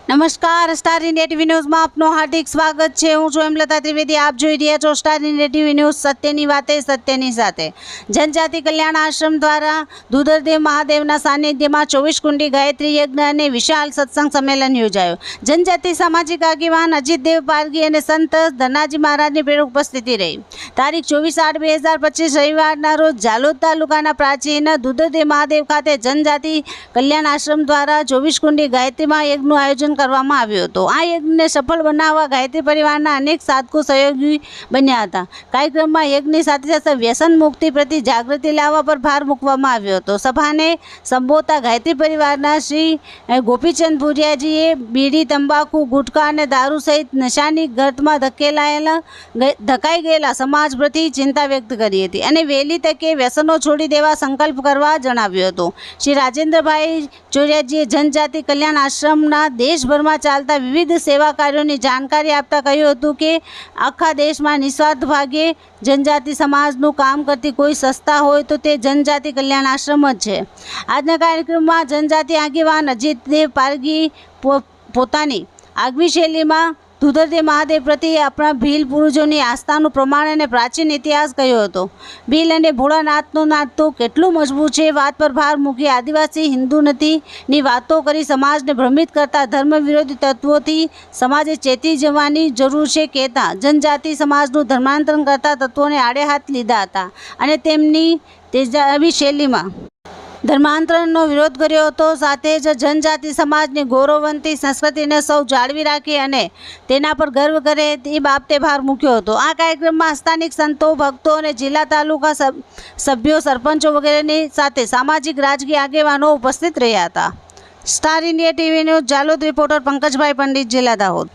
નમસ્કાર, star India TV ન્યૂઝમાં આપનું હાર્દિક સ્વાગત છે। હું છું હેમલતા ત્રિવેદી। આપ જોઈ રહ્યા છો સ્ટાર ઇન્ડિયા ટીવી ન્યૂઝ, સત્યની વાતે સત્યની સાથે। જનજાતિ કલ્યાણ આશ્રમ દ્વારા દુધરદેવ મહાદેવના સાનિધ્યમાં 24 કુંડી ગાયત્રી યજ્ઞ અને વિશાળ સત્સંગ સંમેલન યોજાયું। જનજાતિ સામાજિક આગેવાન અજીતદેવ પારગી અને સંત ધનાજી મહારાજની પ્રેરક ઉપસ્થિતિ રહી। તારીખ 24/8/2025 રવિવારના રોજ ઝાલોદ તાલુકાના પ્રાચીન દુધરદેવ મહાદેવ ખાતે જનજાતિ કલ્યાણ આશ્રમ દ્વારા 24 કુંડી ગાયત્રીમાં યજ્ઞનું આયોજન કરવામાં આવ્યું હતું। આ યજ્ઞને સફળ બનાવવા ગાયત્રી પરિવારના અનેક સાધકો સહયોગી બન્યા હતા। કાર્યક્રમમાં યજ્ઞની સાથે સાથે વ્યસન મુક્તિ પ્રતિ જાગૃતિ લાવવા પર ભાર મૂકવામાં આવ્યો હતો। સભાને સંબોધતા ગાયત્રી પરિવારના શ્રી ગોપીચંદ ભુરિયાજીએ બીડી, તંબાકુ, ગુટખા અને દારૂ સહિત નશાની ગર્તમાં ધકેલાઈ ગયેલા સમાજ પ્રતિ ચિંતા વ્યક્ત કરી હતી અને વહેલી તકે વ્યસનો છોડી દેવા સંકલ્પ કરવા જણાવ્યું હતું। શ્રી રાજેન્દ્રભાઈ ચોર્યાજીએ જનજાતિ કલ્યાણ આશ્રમના દેશભરમાં ચાલતા વિવિધ સેવા કાર્યોની જાણકારી આપતા કહ્યું હતું કે આખા દેશમાં નિસ્વાર્થ ભાગે જનજાતિ સમાજનું કામ કરતી કોઈ સંસ્થા હોય તો તે જનજાતિ કલ્યાણ આશ્રમ જ છે। આજના કાર્યક્રમમાં જનજાતિ આગેવાન અજીતદેવ પારગી પોતાની આગવી શૈલીમાં દુધરદેવ મહાદેવ પ્રત્યે આપણા ભીલ પૂર્વજોની આસ્થાનું પ્રમાણ અને પ્રાચીન ઇતિહાસ કહ્યો હતો। ભીલ અને ભોળાનાથનો નાદ તો કેટલું મજબૂત છે વાત પર ભાર મૂકી આદિવાસી હિન્દુ નથીની વાતો કરી સમાજને ભ્રમિત કરતા ધર્મ વિરોધી તત્વોથી સમાજે ચેતી જવાની જરૂર છે કહેતા જનજાતિ સમાજનું ધર્માંતરણ કરતા તત્વોને આડે હાથ લીધા હતા અને તેમની તેજાબી શૈલીમાં ધર્માંતરણનો વિરોધ કર્યો હતો। સાથે જ જનજાતિ સમાજની ગૌરવવંતી સંસ્કૃતિને સૌ જાળવી રાખે અને તેના પર ગર્વ કરે એ બાબતે ભાર મૂક્યો હતો। આ કાર્યક્રમમાં સ્થાનિક સંતો, ભક્તો અને જિલ્લા તાલુકા સભ્યો, સરપંચો વગેરેની સાથે સામાજિક રાજકીય આગેવાનો ઉપસ્થિત રહ્યા હતા। Star India TV news Jhalod reporter Pankajbhai Pandit, જિલ્લા દાહોદ।